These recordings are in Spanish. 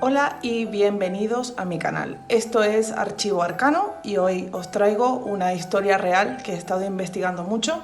Hola y bienvenidos a mi canal. Esto es Archivo Arcano y hoy os traigo una historia real que he estado investigando mucho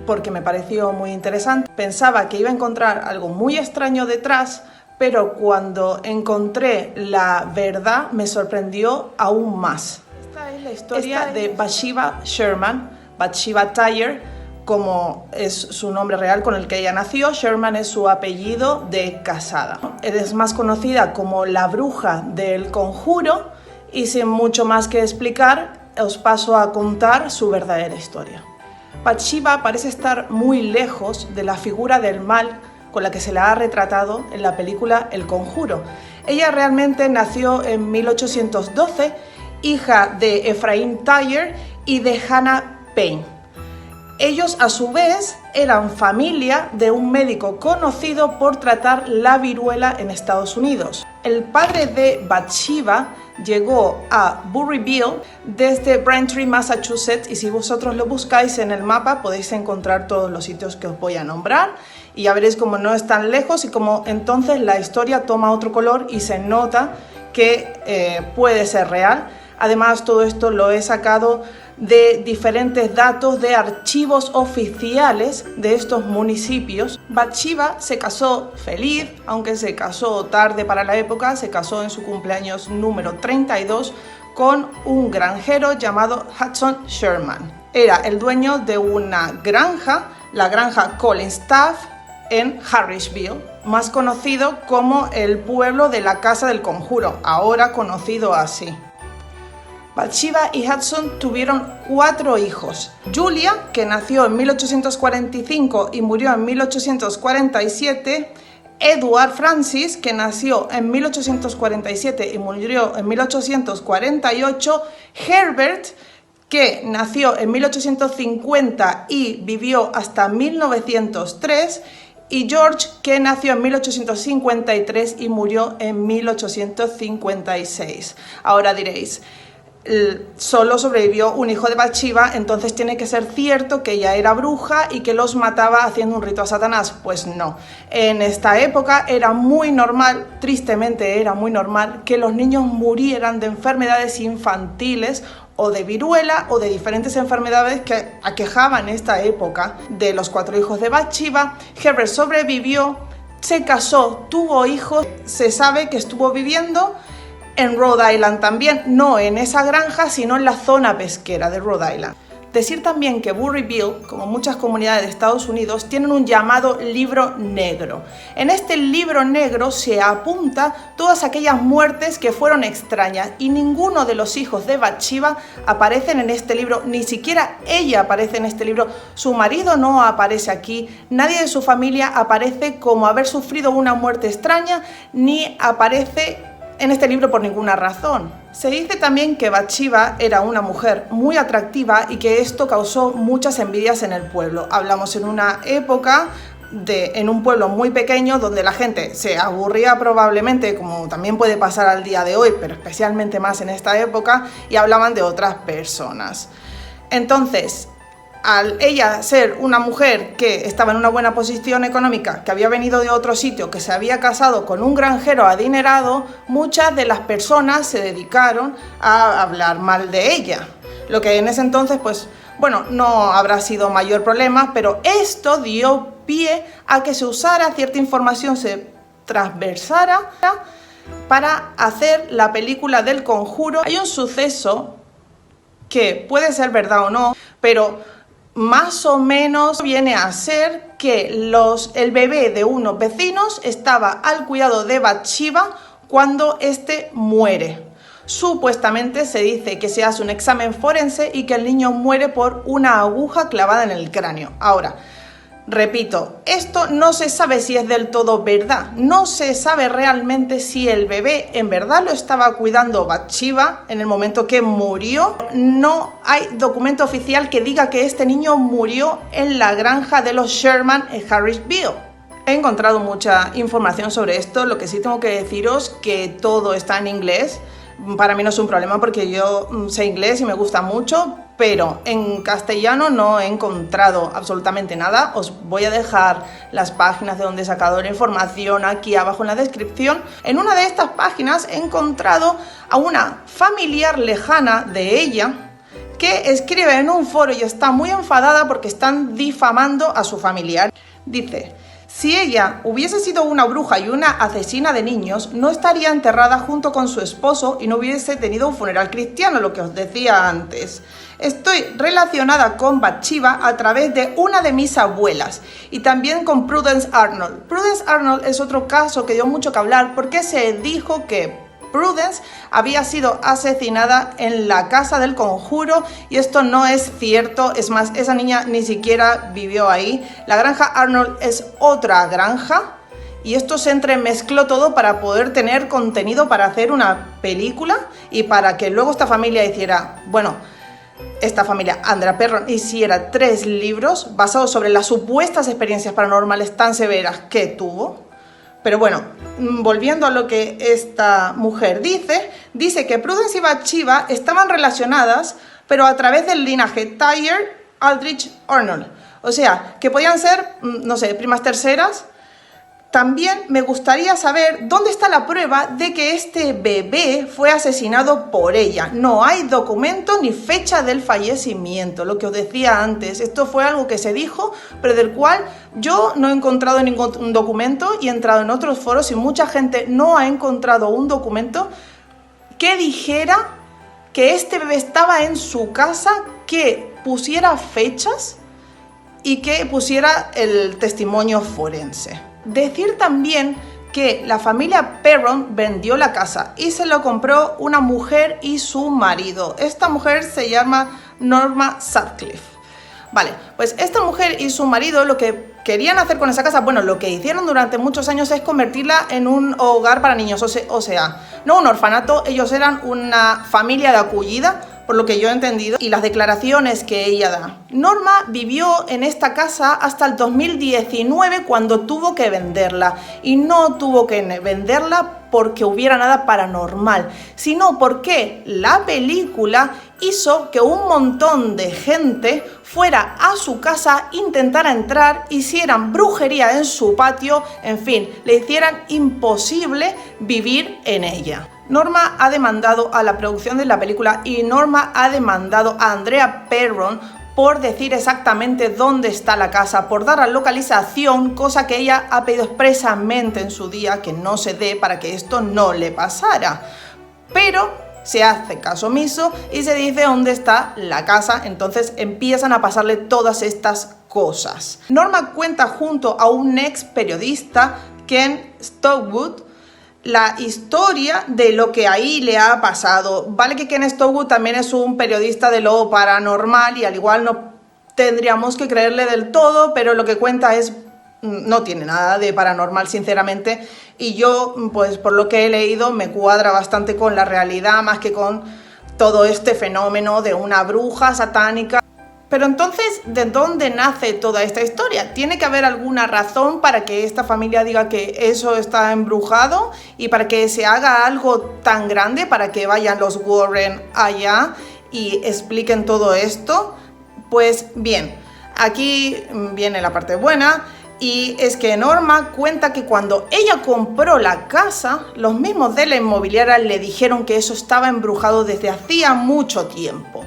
porque me pareció muy interesante. Pensaba que iba a encontrar algo muy extraño detrás, pero cuando encontré la verdad me sorprendió aún más. Esta es la historia de Bathsheba Sherman, Bathsheba Tyler, como es su nombre real con el que ella nació. Sherman es su apellido de casada. Es más conocida como la bruja del conjuro y sin mucho más que explicar, os paso a contar su verdadera historia. Bathsheba parece estar muy lejos de la figura del mal con la que se la ha retratado en la película El Conjuro. Ella realmente nació en 1812, hija de Ephraim Tyler y de Hannah Payne. Ellos, a su vez, eran familia de un médico conocido por tratar la viruela en Estados Unidos. El padre de Bathsheba llegó a Burryville desde Braintree, Massachusetts, y si vosotros lo buscáis en el mapa podéis encontrar todos los sitios que os voy a nombrar y ya veréis cómo no es tan lejos y cómo entonces la historia toma otro color y se nota que puede ser real. Además, todo esto lo he sacado de diferentes datos de archivos oficiales de estos municipios. Bathsheba se casó feliz, aunque se casó tarde para la época. Se casó en su cumpleaños número 32 con un granjero llamado Hudson Sherman. Era el dueño de una granja, la granja Collins Staff, en Harrisville, más conocido como el pueblo de la Casa del Conjuro, ahora conocido así. Bathsheba y Hudson tuvieron 4 hijos. Julia, que nació en 1845 y murió en 1847, Edward Francis, que nació en 1847 y murió en 1848, Herbert, que nació en 1850 y vivió hasta 1903, y George, que nació en 1853 y murió en 1856. Ahora diréis, solo sobrevivió un hijo de Bathsheba, entonces tiene que ser cierto que ella era bruja y que los mataba haciendo un rito a Satanás. Pues no, en esta época era muy normal, tristemente era muy normal, que los niños murieran de enfermedades infantiles o de viruela o de diferentes enfermedades que aquejaban esta época. De los 4 hijos de Bathsheba, Herbert sobrevivió, se casó, tuvo hijos. Se sabe que estuvo viviendo en Rhode Island también, no en esa granja, sino en la zona pesquera de Rhode Island. Decir también que Burryville, como muchas comunidades de Estados Unidos, tienen un llamado libro negro. En este libro negro se apunta todas aquellas muertes que fueron extrañas y ninguno de los hijos de Bathsheba aparecen en este libro, ni siquiera ella aparece en este libro, su marido no aparece aquí, nadie de su familia aparece como haber sufrido una muerte extraña, ni aparece en este libro por ninguna razón. Se dice también que Bathsheba era una mujer muy atractiva y que esto causó muchas envidias en el pueblo. Hablamos en una época en un pueblo muy pequeño donde la gente se aburría probablemente, como también puede pasar al día de hoy, pero especialmente más en esta época, y hablaban de otras personas. Entonces, al ella ser una mujer que estaba en una buena posición económica, que había venido de otro sitio, que se había casado con un granjero adinerado, muchas de las personas se dedicaron a hablar mal de ella. Lo que en ese entonces, pues, bueno, no habrá sido mayor problema, pero esto dio pie a que se usara cierta información, se transversara para hacer la película del Conjuro. Hay un suceso que puede ser verdad o no, pero más o menos viene a ser que el bebé de unos vecinos estaba al cuidado de Bathsheba cuando este muere. Supuestamente se dice que se hace un examen forense y que el niño muere por una aguja clavada en el cráneo. Ahora, repito, esto no se sabe si es del todo verdad, no se sabe realmente si el bebé en verdad lo estaba cuidando Bathsheba en el momento que murió. No hay documento oficial que diga que este niño murió en la granja de los Sherman en Harrisville. He encontrado mucha información sobre esto, lo que sí tengo que deciros que todo está en inglés. Para mí no es un problema porque yo sé inglés y me gusta mucho, pero en castellano no he encontrado absolutamente nada. Os voy a dejar las páginas de donde he sacado la información aquí abajo en la descripción. En una de estas páginas he encontrado a una familiar lejana de ella que escribe en un foro y está muy enfadada porque están difamando a su familiar. Dice: si ella hubiese sido una bruja y una asesina de niños, no estaría enterrada junto con su esposo y no hubiese tenido un funeral cristiano, lo que os decía antes. Estoy relacionada con Bathsheba a través de una de mis abuelas y también con Prudence Arnold. Prudence Arnold es otro caso que dio mucho que hablar porque se dijo que Prudence había sido asesinada en la casa del conjuro y esto no es cierto. Es más, esa niña ni siquiera vivió ahí. La granja Arnold es otra granja y esto se entremezcló todo para poder tener contenido para hacer una película y para que luego esta familia hiciera, esta familia Andrea Perron hiciera 3 libros basados sobre las supuestas experiencias paranormales tan severas que tuvo. Pero bueno, volviendo a lo que esta mujer dice que Prudence y Bathsheba estaban relacionadas, pero a través del linaje Thayer Aldrich Arnold. O sea, que podían ser, no sé, primas terceras. También me gustaría saber dónde está la prueba de que este bebé fue asesinado por ella. No hay documento ni fecha del fallecimiento, lo que os decía antes. Esto fue algo que se dijo, pero del cual yo no he encontrado ningún documento y he entrado en otros foros y mucha gente no ha encontrado un documento que dijera que este bebé estaba en su casa, que pusiera fechas y que pusiera el testimonio forense. Decir también que la familia Perron vendió la casa y se lo compró una mujer y su marido. Esta mujer se llama Norma Sutcliffe. Vale, pues esta mujer y su marido lo que querían hacer con esa casa, lo que hicieron durante muchos años es convertirla en un hogar para niños, o sea, no un orfanato. Ellos eran una familia de acogida, por lo que yo he entendido, y las declaraciones que ella da. Norma vivió en esta casa hasta el 2019 cuando tuvo que venderla, y no tuvo que venderla porque hubiera nada paranormal, sino porque la película hizo que un montón de gente fuera a su casa, intentara entrar, hicieran brujería en su patio, en fin, le hicieran imposible vivir en ella. Norma ha demandado a la producción de la película y Norma ha demandado a Andrea Perron por decir exactamente dónde está la casa, por dar la localización, cosa que ella ha pedido expresamente en su día que no se dé para que esto no le pasara. Pero se hace caso omiso y se dice dónde está la casa, entonces empiezan a pasarle todas estas cosas. Norma cuenta junto a un ex periodista, Ken Stockwood, la historia de lo que ahí le ha pasado. Vale que Ken Stockwood también es un periodista de lo paranormal y al igual no tendríamos que creerle del todo, pero lo que cuenta no tiene nada de paranormal, sinceramente, y yo, pues por lo que he leído, me cuadra bastante con la realidad más que con todo este fenómeno de una bruja satánica. Pero entonces, ¿de dónde nace toda esta historia? Tiene que haber alguna razón para que esta familia diga que eso está embrujado y para que se haga algo tan grande, para que vayan los Warren allá y expliquen todo esto. Pues bien, aquí viene la parte buena. Y es que Norma cuenta que cuando ella compró la casa, los mismos de la inmobiliaria le dijeron que eso estaba embrujado desde hacía mucho tiempo.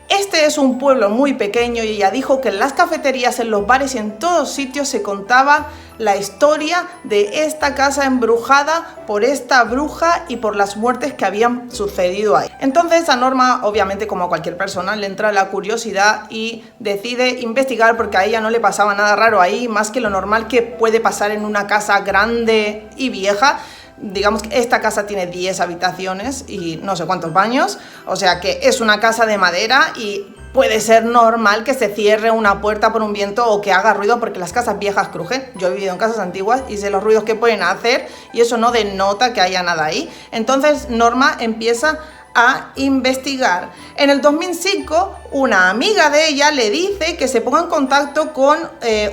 Este es un pueblo muy pequeño y ella dijo que en las cafeterías, en los bares y en todos sitios se contaba la historia de esta casa embrujada por esta bruja y por las muertes que habían sucedido ahí. Entonces a Norma, obviamente como a cualquier persona, le entra la curiosidad y decide investigar porque a ella no le pasaba nada raro ahí, más que lo normal que puede pasar en una casa grande y vieja. Digamos que esta casa tiene 10 habitaciones y no sé cuántos baños, o sea que es una casa de madera y puede ser normal que se cierre una puerta por un viento o que haga ruido porque las casas viejas crujen. Yo he vivido en casas antiguas y sé los ruidos que pueden hacer y eso no denota que haya nada ahí. Entonces Norma empieza a investigar. En el 2005 una amiga de ella le dice que se ponga en contacto con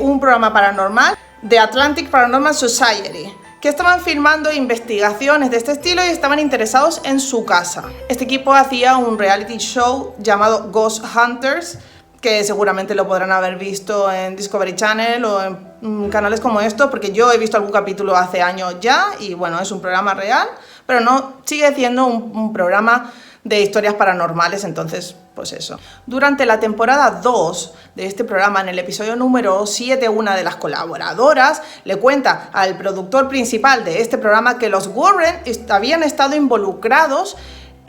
un programa paranormal, The Atlantic Paranormal Society, que estaban filmando investigaciones de este estilo y estaban interesados en su casa. Este equipo hacía un reality show llamado Ghost Hunters, que seguramente lo podrán haber visto en Discovery Channel o en canales como estos, porque yo he visto algún capítulo hace años ya y bueno, es un programa real, pero no sigue siendo un programa de historias paranormales, entonces pues eso. Durante la temporada 2 de este programa, en el episodio número 7, una de las colaboradoras le cuenta al productor principal de este programa que los Warren habían estado involucrados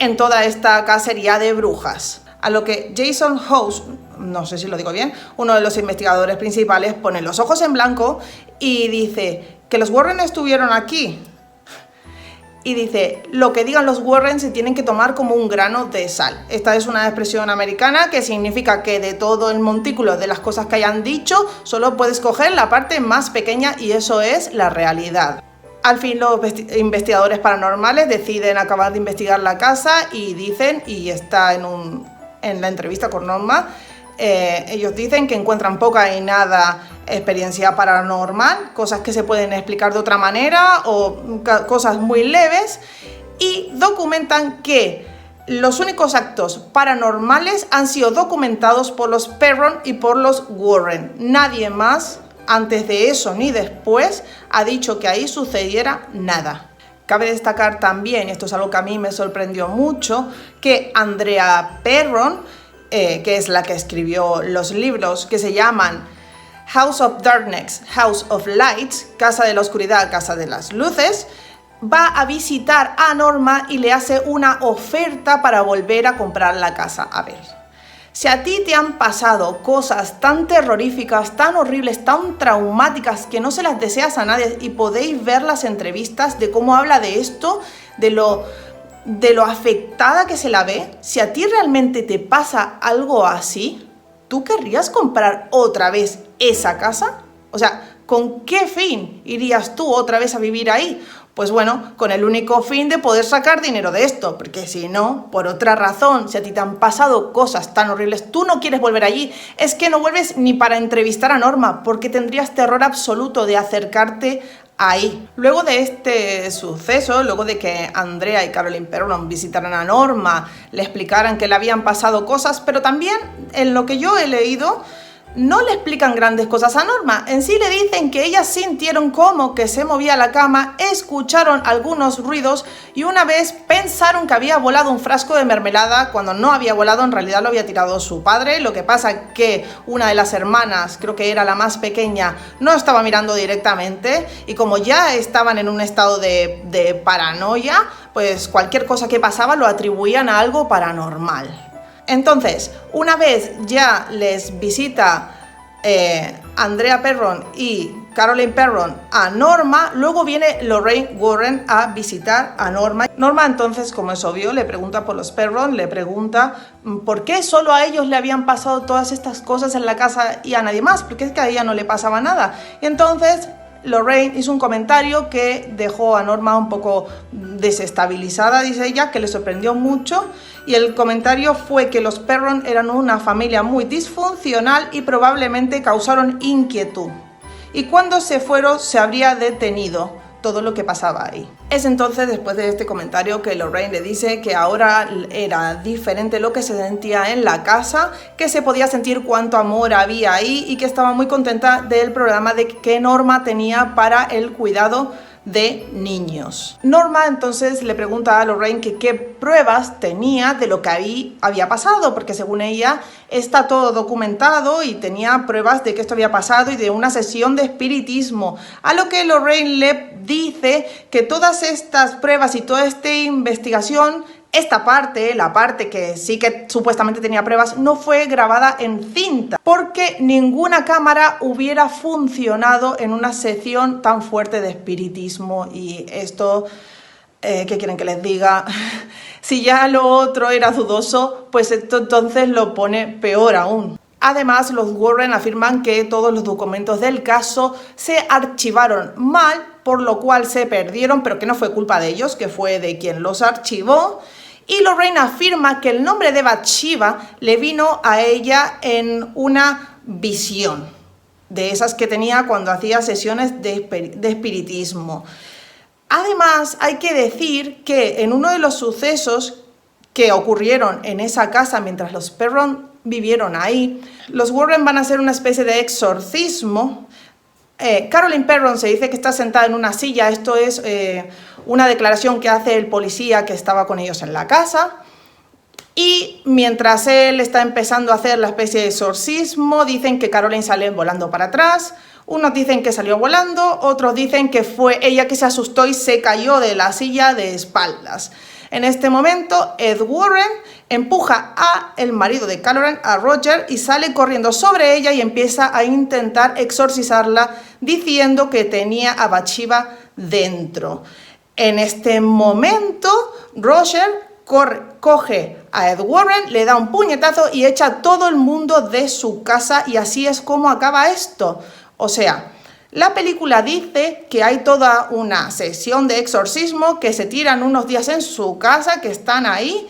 en toda esta cacería de brujas. A lo que Jason House, no sé si lo digo bien, uno de los investigadores principales, pone los ojos en blanco y dice que los Warren estuvieron aquí. Y dice, lo que digan los Warren se tienen que tomar como un grano de sal. Esta es una expresión americana que significa que de todo el montículo de las cosas que hayan dicho, solo puedes coger la parte más pequeña y eso es la realidad. Al fin los investigadores paranormales deciden acabar de investigar la casa y dicen, y está en la entrevista con Norma, ellos dicen que encuentran poca y nada experiencia paranormal, cosas que se pueden explicar de otra manera o cosas muy leves, y documentan que los únicos actos paranormales han sido documentados por los Perron y por los Warren. Nadie más, antes de eso ni después, ha dicho que ahí sucediera nada. Cabe destacar también, y esto es algo que a mí me sorprendió mucho, que Andrea Perron, que es la que escribió los libros que se llaman House of Darkness, House of Lights, Casa de la Oscuridad, Casa de las Luces, va a visitar a Norma y le hace una oferta para volver a comprar la casa. A ver, si a ti te han pasado cosas tan terroríficas, tan horribles, tan traumáticas que no se las deseas a nadie, y podéis ver las entrevistas de cómo habla de esto, de lo afectada que se la ve, si a ti realmente te pasa algo así, ¿tú querrías comprar otra vez esa casa? O sea, ¿con qué fin irías tú otra vez a vivir ahí? Pues bueno, con el único fin de poder sacar dinero de esto, porque si no, por otra razón, si a ti te han pasado cosas tan horribles, tú no quieres volver allí, es que no vuelves ni para entrevistar a Norma, porque tendrías terror absoluto de acercarte ahí. Luego de este suceso, luego de que Andrea y Caroline Perron visitaran a Norma, le explicaran que le habían pasado cosas, pero también en lo que yo he leído, no le explican grandes cosas a Norma. En sí le dicen que ellas sintieron como que se movía la cama, escucharon algunos ruidos y una vez pensaron que había volado un frasco de mermelada cuando no había volado, en realidad lo había tirado su padre. Lo que pasa que una de las hermanas, creo que era la más pequeña, no estaba mirando directamente y como ya estaban en un estado de paranoia, pues cualquier cosa que pasaba lo atribuían a algo paranormal. Entonces, una vez ya les visita Andrea Perron y Caroline Perron a Norma, luego viene Lorraine Warren a visitar a Norma. Norma entonces, como es obvio, le pregunta por los Perron, le pregunta por qué solo a ellos le habían pasado todas estas cosas en la casa y a nadie más, porque es que a ella no le pasaba nada. Y entonces Lorraine hizo un comentario que dejó a Norma un poco desestabilizada, dice ella, que le sorprendió mucho, y el comentario fue que los Perron eran una familia muy disfuncional y probablemente causaron inquietud. Y cuando se fueron se habría detenido todo lo que pasaba ahí. Es entonces, después de este comentario, que Lorraine le dice que ahora era diferente lo que se sentía en la casa, que se podía sentir cuánto amor había ahí y que estaba muy contenta del programa de que Norma tenía para el cuidado de niños. Norma entonces le pregunta a Lorraine que qué pruebas tenía de lo que ahí había pasado, porque según ella está todo documentado y tenía pruebas de que esto había pasado y de una sesión de espiritismo, a lo que Lorraine le dice que todas estas pruebas y toda esta investigación, esta parte, la parte que sí que supuestamente tenía pruebas, no fue grabada en cinta, porque ninguna cámara hubiera funcionado en una sesión tan fuerte de espiritismo. Y esto, ¿qué quieren que les diga? Si ya lo otro era dudoso, pues esto entonces lo pone peor aún. Además, los Warren afirman que todos los documentos del caso se archivaron mal, por lo cual se perdieron, pero que no fue culpa de ellos, que fue de quien los archivó. Y Lorraine afirma que el nombre de Bathsheba le vino a ella en una visión, de esas que tenía cuando hacía sesiones de espiritismo. Además, hay que decir que en uno de los sucesos que ocurrieron en esa casa mientras los Perron vivieron ahí, los Warren van a hacer una especie de exorcismo. Carolyn Perron se dice que está sentada en una silla. Esto es una declaración que hace el policía que estaba con ellos en la casa. Y mientras él está empezando a hacer la especie de exorcismo, dicen que Carolyn sale volando para atrás. Unos dicen que salió volando, otros dicen que fue ella que se asustó y se cayó de la silla de espaldas. En este momento, Ed Warren empuja a el marido de Carolyn, a Roger, y sale corriendo sobre ella y empieza a intentar exorcizarla, diciendo que tenía a Bathsheba dentro. En este momento, Roger coge a Ed Warren, le da un puñetazo y echa a todo el mundo de su casa, y así es como acaba esto. O sea, la película dice que hay toda una sesión de exorcismo, que se tiran unos días en su casa, que están ahí,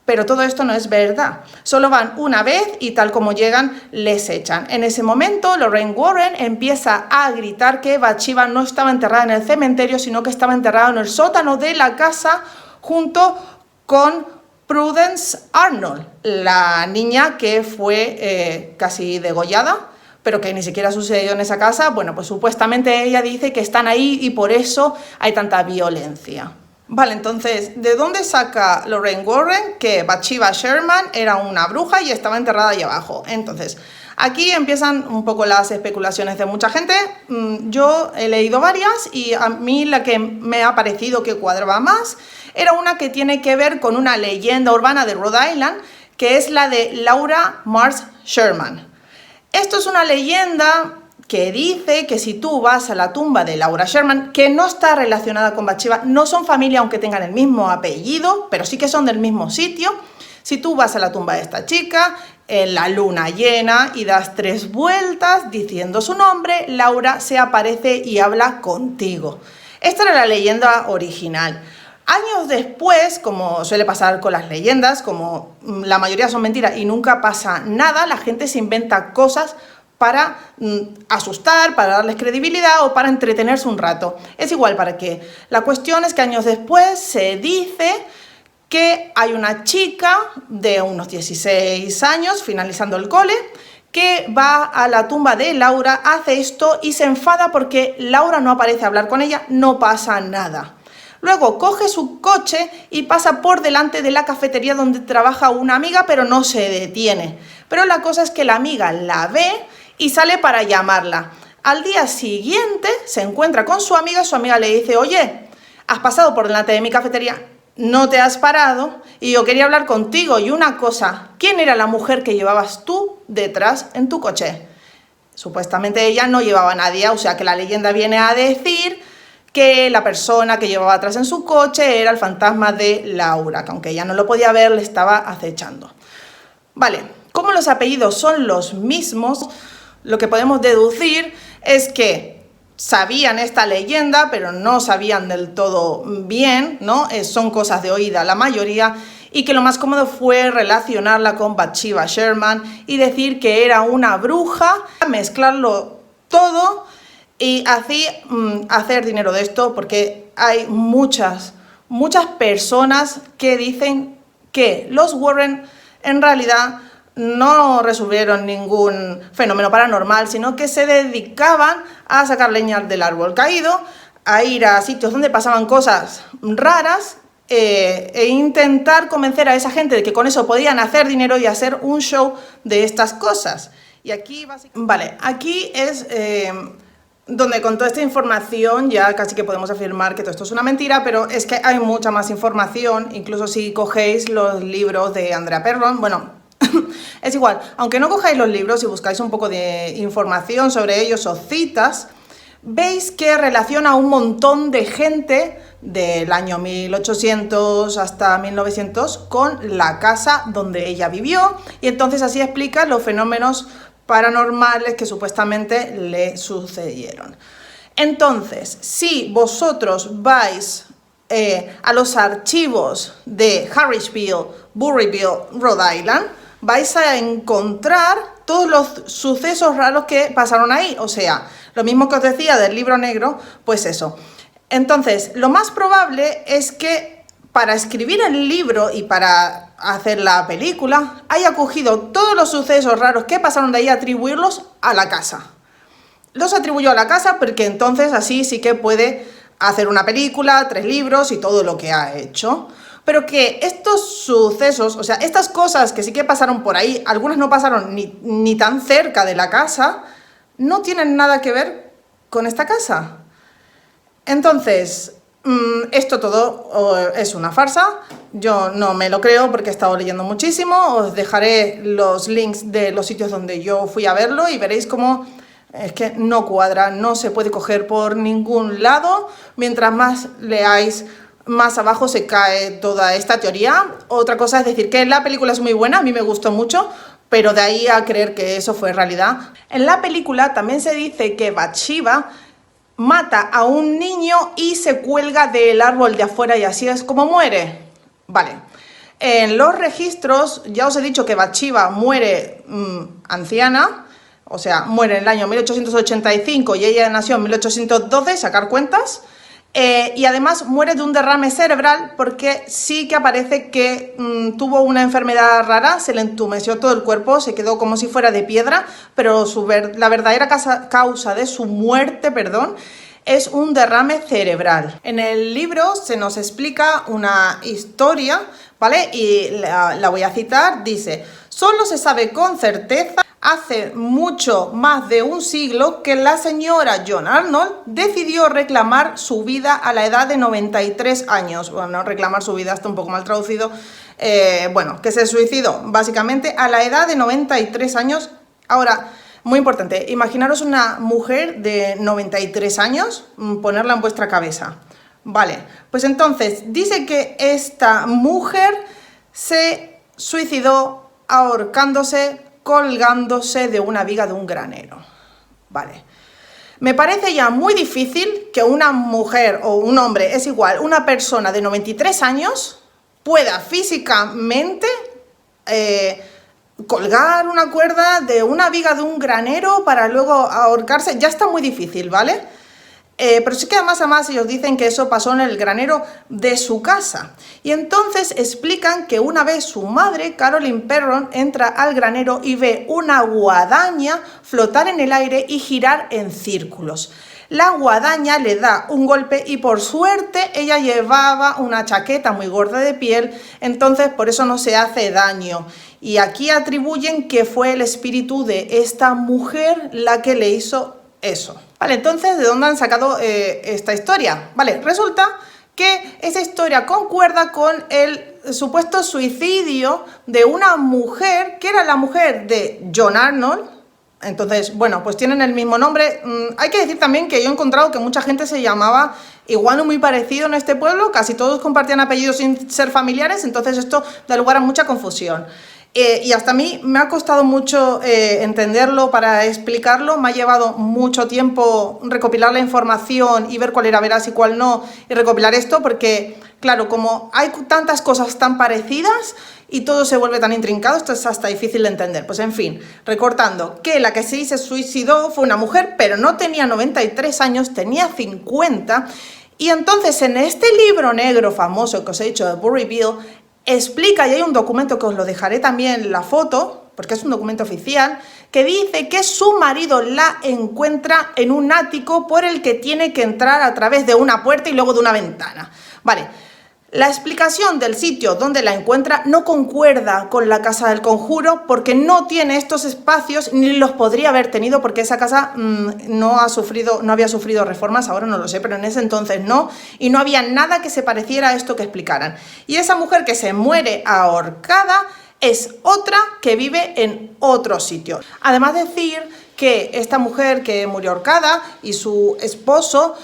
pero todo esto no es verdad. Solo van una vez y tal como llegan, les echan. En ese momento, Lorraine Warren empieza a gritar que Bathsheba no estaba enterrada en el cementerio, sino que estaba enterrada en el sótano de la casa junto con Prudence Arnold, la niña que fue casi degollada, pero que ni siquiera sucedió en esa casa. Bueno, pues supuestamente ella dice que están ahí y por eso hay tanta violencia. Vale, entonces, ¿de dónde saca Lorraine Warren que Bathsheba Sherman era una bruja y estaba enterrada ahí abajo? Entonces, aquí empiezan un poco las especulaciones de mucha gente. Yo he leído varias y a mí la que me ha parecido que cuadraba más era una que tiene que ver con una leyenda urbana de Rhode Island, que es la de Laura Marsh Sherman. Esto es una leyenda que dice que si tú vas a la tumba de Laura Sherman, que no está relacionada con Bathsheba, no son familia aunque tengan el mismo apellido, pero sí que son del mismo sitio. Si tú vas a la tumba de esta chica en la luna llena y das 3 vueltas diciendo su nombre, Laura se aparece y habla contigo. Esta era la leyenda original. Años después, como suele pasar con las leyendas, como la mayoría son mentiras y nunca pasa nada, la gente se inventa cosas para asustar, para darles credibilidad o para entretenerse un rato. Es igual para qué. La cuestión es que años después se dice que hay una chica de unos 16 años, finalizando el cole, que va a la tumba de Laura, hace esto y se enfada porque Laura no aparece a hablar con ella, no pasa nada. Luego coge su coche y pasa por delante de la cafetería donde trabaja una amiga, pero no se detiene. Pero la cosa es que la amiga la ve y sale para llamarla. Al día siguiente se encuentra con su amiga le dice: oye, has pasado por delante de mi cafetería, no te has parado y yo quería hablar contigo. Y una cosa, ¿quién era la mujer que llevabas tú detrás en tu coche? Supuestamente ella no llevaba a nadie, o sea que la leyenda viene a decir que la persona que llevaba atrás en su coche era el fantasma de Laura, que aunque ella no lo podía ver, le estaba acechando. Vale, como los apellidos son los mismos, lo que podemos deducir es que sabían esta leyenda, pero no sabían del todo bien, ¿no? Son cosas de oída la mayoría, y que lo más cómodo fue relacionarla con Bathsheba Sherman y decir que era una bruja, mezclarlo todo y así hacer dinero de esto, porque hay muchas personas que dicen que los Warren en realidad no resolvieron ningún fenómeno paranormal, sino que se dedicaban a sacar leña del árbol caído, a ir a sitios donde pasaban cosas raras e intentar convencer a esa gente de que con eso podían hacer dinero y hacer un show de estas cosas. Y aquí básicamente, vale, aquí es donde con toda esta información ya casi que podemos afirmar que todo esto es una mentira, pero es que hay mucha más información, incluso si cogéis los libros de Andrea Perron, bueno, es igual, aunque no cojáis los libros y buscáis un poco de información sobre ellos o citas, veis que relaciona a un montón de gente del año 1800 hasta 1900 con la casa donde ella vivió, y entonces así explica los fenómenos paranormales que supuestamente le sucedieron. Entonces, si vosotros vais a los archivos de Harrisville, Burryville, Rhode Island, vais a encontrar todos los sucesos raros que pasaron ahí. O sea, lo mismo que os decía del libro negro, pues eso. Entonces, lo más probable es que para escribir el libro y para hacer la película, haya cogido todos los sucesos raros que pasaron de ahí, atribuirlos a la casa. Los atribuyó a la casa porque entonces así sí que puede hacer una película, 3 libros y todo lo que ha hecho. Pero que estos sucesos, o sea, estas cosas que sí que pasaron por ahí, algunas no pasaron ni tan cerca de la casa, no tienen nada que ver con esta casa. Entonces, esto todo es una farsa. Yo no me lo creo porque he estado leyendo muchísimo. Os dejaré los links de los sitios donde yo fui a verlo y veréis cómo es que no cuadra, no se puede coger por ningún lado. Mientras más leáis, más abajo se cae toda esta teoría. Otra cosa es decir que la película es muy buena, a mí me gustó mucho, pero de ahí a creer que eso fue realidad. En la película también se dice que Bathsheba mata a un niño y se cuelga del árbol de afuera y así es como muere. Vale. En los registros ya os he dicho que Bathsheba muere anciana, o sea, muere en el año 1885 y ella nació en 1812, sacar cuentas. Y además muere de un derrame cerebral porque sí que aparece que tuvo una enfermedad rara, se le entumeció todo el cuerpo, se quedó como si fuera de piedra, pero la verdadera causa de su muerte, es un derrame cerebral. En el libro se nos explica una historia, ¿vale? Y la voy a citar, dice: solo se sabe con certeza hace mucho más de un siglo que la señora John Arnold decidió reclamar su vida a la edad de 93 años. Bueno, reclamar su vida está un poco mal traducido. Bueno, que se suicidó básicamente a la edad de 93 años. Ahora, muy importante, imaginaros una mujer de 93 años, ponerla en vuestra cabeza. Vale, pues entonces dice que esta mujer se suicidó ahorcándose, colgándose de una viga de un granero. Vale. Me parece ya muy difícil que una mujer o un hombre, es igual, una persona de 93 años pueda físicamente colgar una cuerda de una viga de un granero para luego ahorcarse. Ya está muy difícil, ¿vale? Pero sí que además ellos dicen que eso pasó en el granero de su casa. Y entonces explican que una vez su madre, Caroline Perron, entra al granero y ve una guadaña flotar en el aire y girar en círculos. La guadaña le da un golpe y por suerte ella llevaba una chaqueta muy gorda de piel, entonces por eso no se hace daño. Y aquí atribuyen que fue el espíritu de esta mujer la que le hizo eso. Vale, entonces, ¿de dónde han sacado esta historia? Vale, resulta que esa historia concuerda con el supuesto suicidio de una mujer, que era la mujer de John Arnold. Entonces, bueno, pues tienen el mismo nombre. Hay que decir también que yo he encontrado que mucha gente se llamaba igual o muy parecido en este pueblo, casi todos compartían apellidos sin ser familiares, entonces esto da lugar a mucha confusión. Y hasta a mí me ha costado mucho entenderlo para explicarlo, me ha llevado mucho tiempo recopilar la información y ver cuál era veraz y cuál no, y recopilar esto porque, claro, como hay tantas cosas tan parecidas y todo se vuelve tan intrincado, esto es hasta difícil de entender. Pues en fin, recortando, que la que sí se suicidó fue una mujer, pero no tenía 93 años, tenía 50, y entonces en este libro negro famoso que os he dicho de Bury Bill, explica, y hay un documento que os lo dejaré también en la foto, porque es un documento oficial, que dice que su marido la encuentra en un ático por el que tiene que entrar a través de una puerta y luego de una ventana. Vale, la explicación del sitio donde la encuentra no concuerda con la Casa del Conjuro porque no tiene estos espacios ni los podría haber tenido porque esa casa no había sufrido reformas, ahora no lo sé, pero en ese entonces no, y no había nada que se pareciera a esto que explicaran. Y esa mujer que se muere ahorcada es otra que vive en otro sitio. Además decir que esta mujer que murió ahorcada y su esposo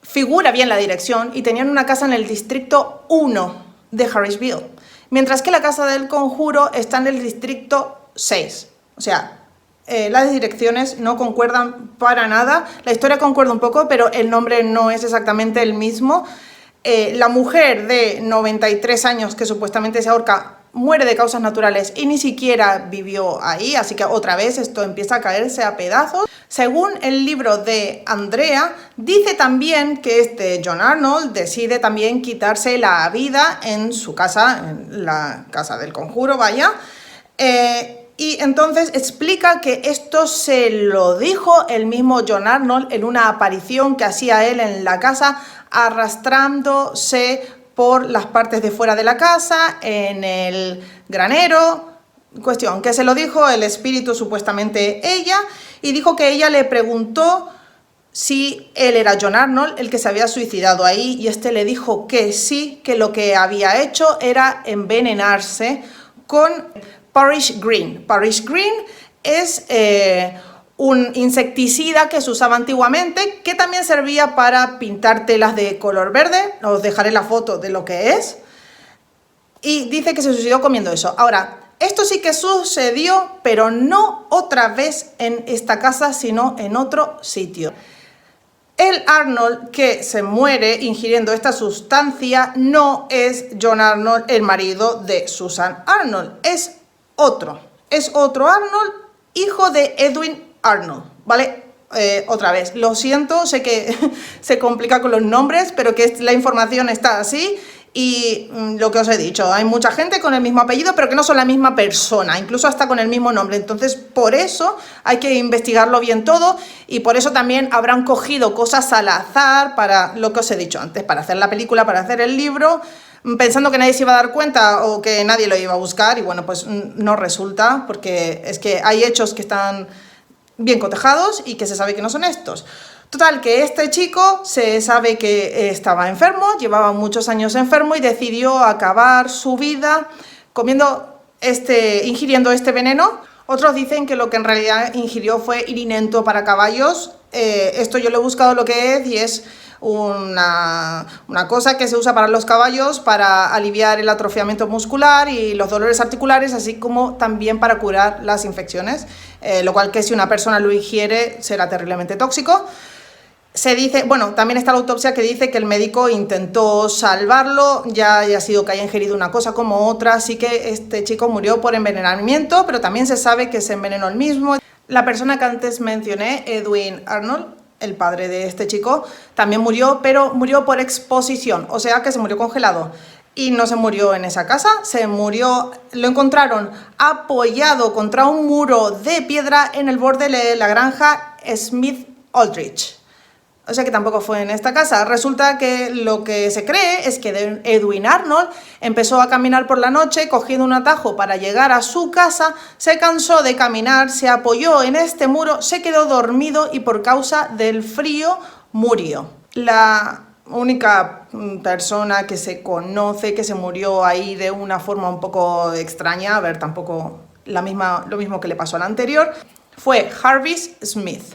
figura bien la dirección y tenían una casa en el distrito 1 de Harrisville, mientras que la Casa del Conjuro está en el distrito 6. O sea, las direcciones no concuerdan para nada. La historia concuerda un poco, pero el nombre no es exactamente el mismo. La mujer de 93 años que supuestamente se ahorca muere de causas naturales y ni siquiera vivió ahí, así que otra vez esto empieza a caerse a pedazos. Según el libro de Andrea, dice también que este John Arnold decide también quitarse la vida en su casa, en la casa del conjuro, vaya, y entonces explica que esto se lo dijo el mismo John Arnold en una aparición que hacía él en la casa, arrastrándose por las partes de fuera de la casa, en el granero. Cuestión, que se lo dijo el espíritu, supuestamente ella, y dijo que ella le preguntó si él era John Arnold el que se había suicidado ahí, y este le dijo que sí, que lo que había hecho era envenenarse con Parish Green. Parish Green es un insecticida que se usaba antiguamente, que también servía para pintar telas de color verde. Os dejaré la foto de lo que es. Y dice que se suicidó comiendo eso. Ahora, esto sí que sucedió, pero no otra vez en esta casa, sino en otro sitio. El Arnold que se muere ingiriendo esta sustancia no es John Arnold, el marido de Susan Arnold. Es otro Arnold, hijo de Edwin Arnold, ¿vale? Otra vez, lo siento, sé que se complica con los nombres, pero que la información está así. Y lo que os he dicho, hay mucha gente con el mismo apellido, pero que no son la misma persona, incluso hasta con el mismo nombre. Entonces, por eso hay que investigarlo bien todo, y por eso también habrán cogido cosas al azar para lo que os he dicho antes, para hacer la película, para hacer el libro, pensando que nadie se iba a dar cuenta o que nadie lo iba a buscar, y bueno, pues no resulta, porque es que hay hechos que están bien cotejados y que se sabe que no son estos. Total, que este chico se sabe que estaba enfermo, llevaba muchos años enfermo y decidió acabar su vida ingiriendo este veneno. Otros dicen que lo que en realidad ingirió fue irinento para caballos. Esto yo lo he buscado lo que es, y es una cosa que se usa para los caballos para aliviar el atrofiamiento muscular y los dolores articulares, así como también para curar las infecciones, lo cual que si una persona lo ingiere será terriblemente tóxico. Se dice, bueno, también está la autopsia que dice que el médico intentó salvarlo, ya haya sido que haya ingerido una cosa como otra, así que este chico murió por envenenamiento, pero también se sabe que se envenenó él mismo. La persona que antes mencioné, Edwin Arnold, el padre de este chico, también murió, pero murió por exposición, o sea que se murió congelado. Y no se murió en esa casa, se murió, lo encontraron apoyado contra un muro de piedra en el borde de la granja Smith Aldrich. O sea que tampoco fue en esta casa. Resulta que lo que se cree es que Edwin Arnold empezó a caminar por la noche cogiendo un atajo para llegar a su casa, se cansó de caminar, se apoyó en este muro, se quedó dormido y por causa del frío murió. La única persona que se conoce que se murió ahí de una forma un poco extraña, a ver, tampoco lo mismo que le pasó al anterior, fue Jarvis Smith.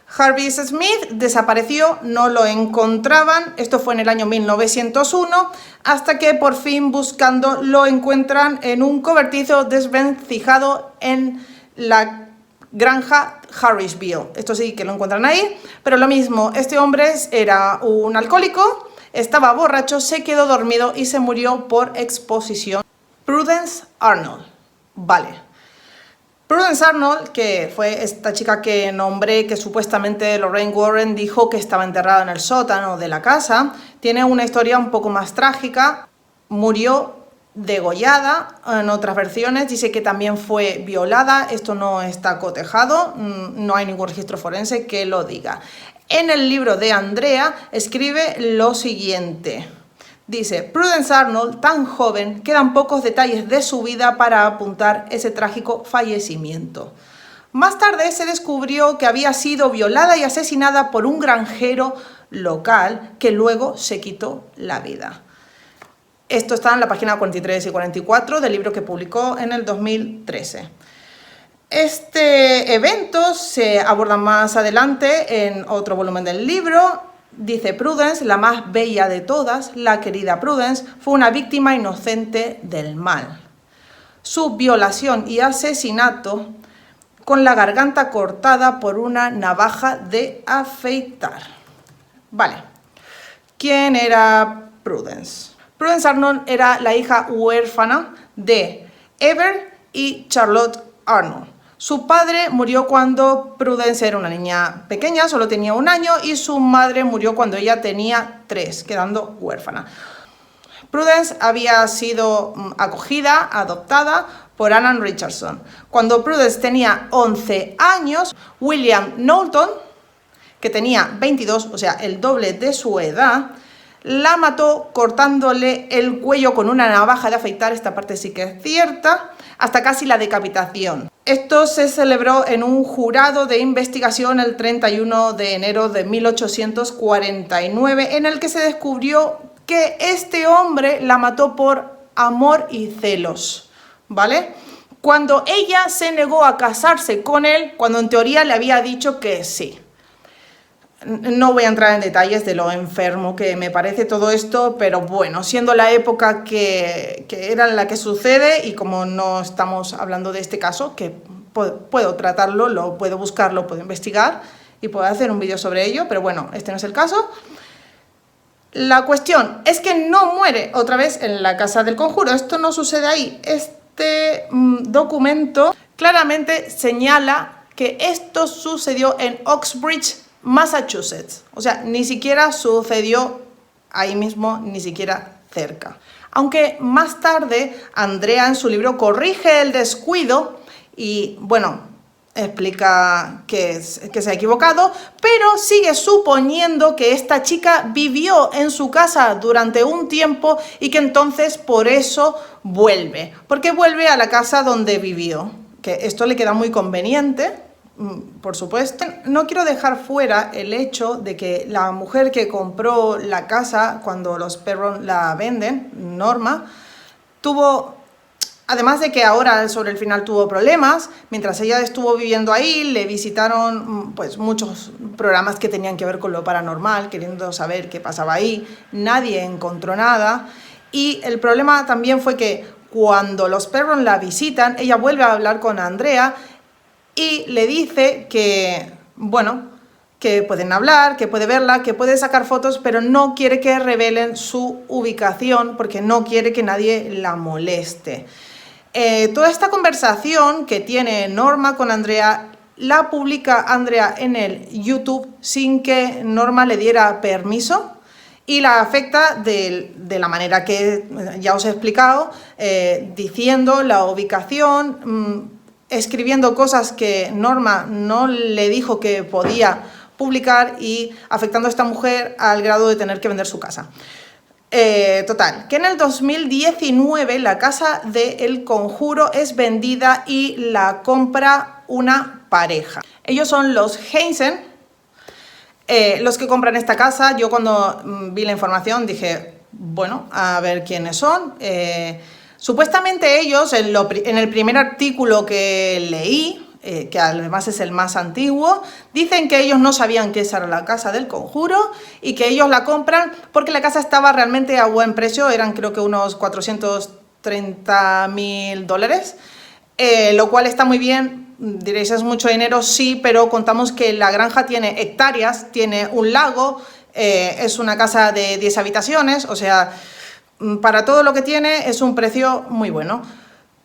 Jarvis Smith desapareció, no lo encontraban, esto fue en el año 1901, hasta que por fin buscando lo encuentran en un cobertizo desvencijado en la granja Harrisville. Esto sí que lo encuentran ahí, pero lo mismo, este hombre era un alcohólico, estaba borracho, se quedó dormido y se murió por exposición. Prudence Arnold, vale. Prudence Arnold, que fue esta chica que nombré, que supuestamente Lorraine Warren dijo que estaba enterrada en el sótano de la casa, tiene una historia un poco más trágica. Murió degollada, en otras versiones dice que también fue violada. Esto no está cotejado, no hay ningún registro forense que lo diga. En el libro de Andrea escribe lo siguiente. Dice, Prudence Arnold, tan joven, quedan pocos detalles de su vida para apuntar ese trágico fallecimiento. Más tarde se descubrió que había sido violada y asesinada por un granjero local que luego se quitó la vida. Esto está en la página 43 y 44 del libro que publicó en el 2013. Este evento se aborda más adelante en otro volumen del libro. Dice Prudence, la más bella de todas, la querida Prudence, fue una víctima inocente del mal. Su violación y asesinato con la garganta cortada por una navaja de afeitar. Vale. ¿Quién era Prudence. Prudence Arnold era la hija huérfana de Ever y Charlotte Arnold. Su padre murió cuando Prudence era una niña pequeña, solo tenía 1 año, y su madre murió cuando ella tenía 3, quedando huérfana. Prudence había sido acogida, adoptada por Anna Richardson. Cuando Prudence tenía 11 años, William Knowlton, que tenía 22, o sea, el doble de su edad, la mató cortándole el cuello con una navaja de afeitar, esta parte sí que es cierta, hasta casi la decapitación. Esto se celebró en un jurado de investigación el 31 de enero de 1849, en el que se descubrió que este hombre la mató por amor y celos, ¿vale? Cuando ella se negó a casarse con él, cuando en teoría le había dicho que sí. No voy a entrar en detalles de lo enfermo que me parece todo esto, pero bueno, siendo la época que era en la que sucede, y como no estamos hablando de este caso, que puedo tratarlo, lo puedo buscarlo, puedo investigar y puedo hacer un vídeo sobre ello, pero bueno, este no es el caso. La cuestión es que no muere otra vez en la casa del conjuro, esto no sucede ahí. Este documento claramente señala que esto sucedió en Oxbridge, Massachusetts, o sea, ni siquiera sucedió ahí mismo, ni siquiera cerca. Aunque más tarde Andrea en su libro corrige el descuido y, bueno, explica que se ha equivocado, pero sigue suponiendo que esta chica vivió en su casa durante un tiempo y que entonces por eso vuelve, porque vuelve a la casa donde vivió, que esto le queda muy conveniente. Por supuesto, no quiero dejar fuera el hecho de que la mujer que compró la casa cuando los Perron la venden, Norma, tuvo, además de que ahora sobre el final tuvo problemas, mientras ella estuvo viviendo ahí, le visitaron pues muchos programas que tenían que ver con lo paranormal, queriendo saber qué pasaba ahí, nadie encontró nada, y el problema también fue que cuando los Perron la visitan, ella vuelve a hablar con Andrea y le dice que, bueno, que pueden hablar, que puede verla, que puede sacar fotos, pero no quiere que revelen su ubicación porque no quiere que nadie la moleste. Toda esta conversación que tiene Norma con Andrea la publica Andrea en el YouTube sin que Norma le diera permiso y la afecta de la manera que ya os he explicado, diciendo la ubicación, escribiendo cosas que Norma no le dijo que podía publicar y afectando a esta mujer al grado de tener que vender su casa. Total, que en el 2019 la casa de El Conjuro es vendida y la compra una pareja. Ellos son los Hansen, los que compran esta casa. Yo cuando vi la información dije, bueno, a ver quiénes son. Supuestamente ellos, en el primer artículo que leí, que además es el más antiguo, dicen que ellos no sabían que esa era la casa del conjuro y que ellos la compran porque la casa estaba realmente a buen precio, eran creo que unos 430.000 dólares, lo cual está muy bien. Diréis, es mucho dinero, sí, pero contamos que la granja tiene hectáreas, tiene un lago, es una casa de 10 habitaciones, o sea, para todo lo que tiene es un precio muy bueno.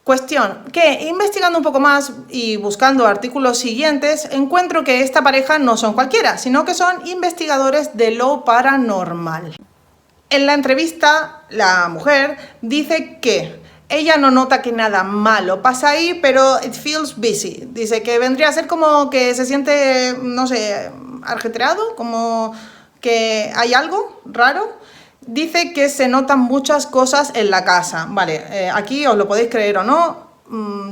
Cuestión, que investigando un poco más y buscando artículos siguientes, encuentro que esta pareja no son cualquiera, sino que son investigadores de lo paranormal. En la entrevista, la mujer dice que ella no nota que nada malo pasa ahí, pero it feels busy. Dice que vendría a ser como que se siente, no sé, ajetreado, como que hay algo raro. Dice que se notan muchas cosas en la casa. Vale, aquí os lo podéis creer o no,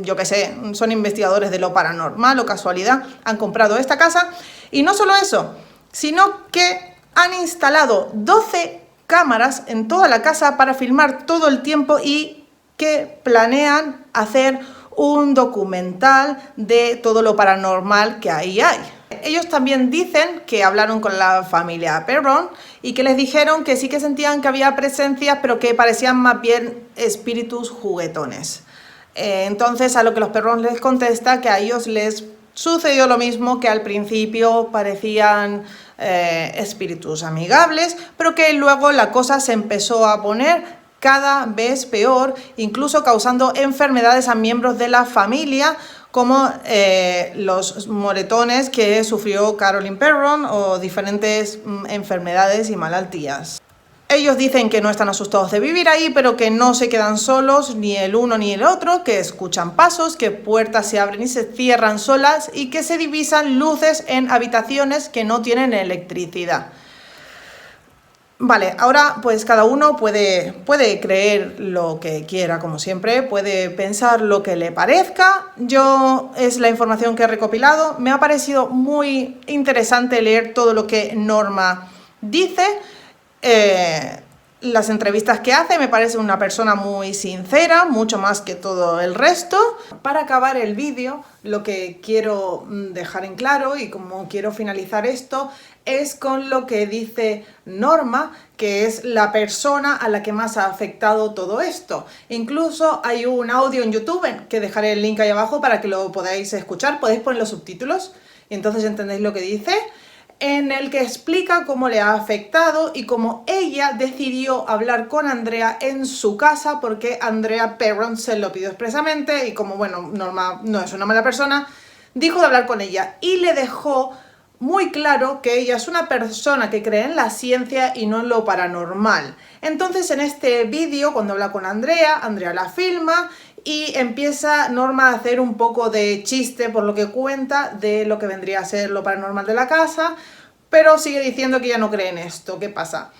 yo qué sé, son investigadores de lo paranormal o casualidad, han comprado esta casa. Y no solo eso, sino que han instalado 12 cámaras en toda la casa para filmar todo el tiempo y que planean hacer un documental de todo lo paranormal que ahí hay. Ellos también dicen que hablaron con la familia Perron y que les dijeron que sí que sentían que había presencias, pero que parecían más bien espíritus juguetones. Entonces, a lo que los Perron les contesta que a ellos les sucedió lo mismo, que al principio parecían espíritus amigables, pero que luego la cosa se empezó a poner cada vez peor, incluso causando enfermedades a miembros de la familia, como los moretones que sufrió Carolyn Perron o diferentes enfermedades y malaltías. Ellos dicen que no están asustados de vivir ahí, pero que no se quedan solos ni el uno ni el otro, que escuchan pasos, que puertas se abren y se cierran solas y que se divisan luces en habitaciones que no tienen electricidad. Vale, ahora pues cada uno puede creer lo que quiera, como siempre, puede pensar lo que le parezca. Yo es la información que he recopilado. Me ha parecido muy interesante leer todo lo que Norma dice. Las entrevistas que hace, me parece una persona muy sincera, mucho más que todo el resto. Para acabar el vídeo, lo que quiero dejar en claro y como quiero finalizar esto es con lo que dice Norma, que es la persona a la que más ha afectado todo esto. Incluso hay un audio en YouTube, que dejaré el link ahí abajo para que lo podáis escuchar, podéis poner los subtítulos y entonces entendéis lo que dice, en el que explica cómo le ha afectado y cómo ella decidió hablar con Andrea en su casa porque Andrea Perron se lo pidió expresamente y como, bueno, Norma no es una mala persona, dijo de hablar con ella y le dejó muy claro que ella es una persona que cree en la ciencia y no en lo paranormal. Entonces en este vídeo, cuando habla con Andrea, Andrea la filma y empieza Norma a hacer un poco de chiste por lo que cuenta de lo que vendría a ser lo paranormal de la casa, pero sigue diciendo que ella no cree en esto. ¿Qué pasa?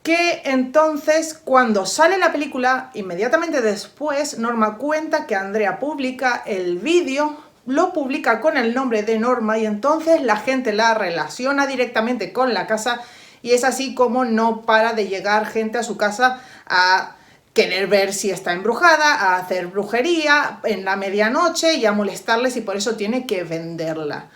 Que entonces cuando sale la película, inmediatamente después Norma cuenta que Andrea publica el vídeo, lo publica con el nombre de Norma y entonces la gente la relaciona directamente con la casa y es así como no para de llegar gente a su casa a querer ver si está embrujada, a hacer brujería en la medianoche y a molestarles y por eso tiene que venderla.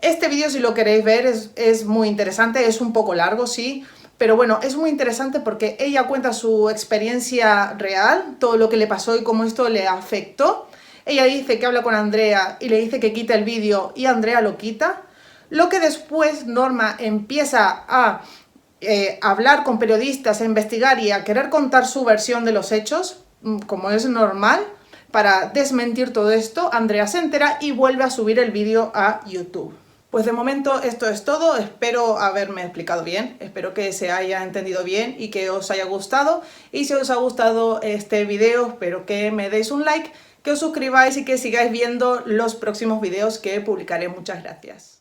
Este vídeo, si lo queréis ver, es muy interesante, es un poco largo, sí, pero bueno, es muy interesante porque ella cuenta su experiencia real, todo lo que le pasó y cómo esto le afectó. Ella dice que habla con Andrea y le dice que quita el vídeo y Andrea lo quita. Lo que después Norma empieza a hablar con periodistas, a investigar y a querer contar su versión de los hechos, como es normal, para desmentir todo esto. Andrea se entera y vuelve a subir el vídeo a YouTube. Pues de momento esto es todo, espero haberme explicado bien, espero que se haya entendido bien y que os haya gustado. Y si os ha gustado este vídeo, espero que me deis un like, que os suscribáis y que sigáis viendo los próximos vídeos que publicaré. Muchas gracias.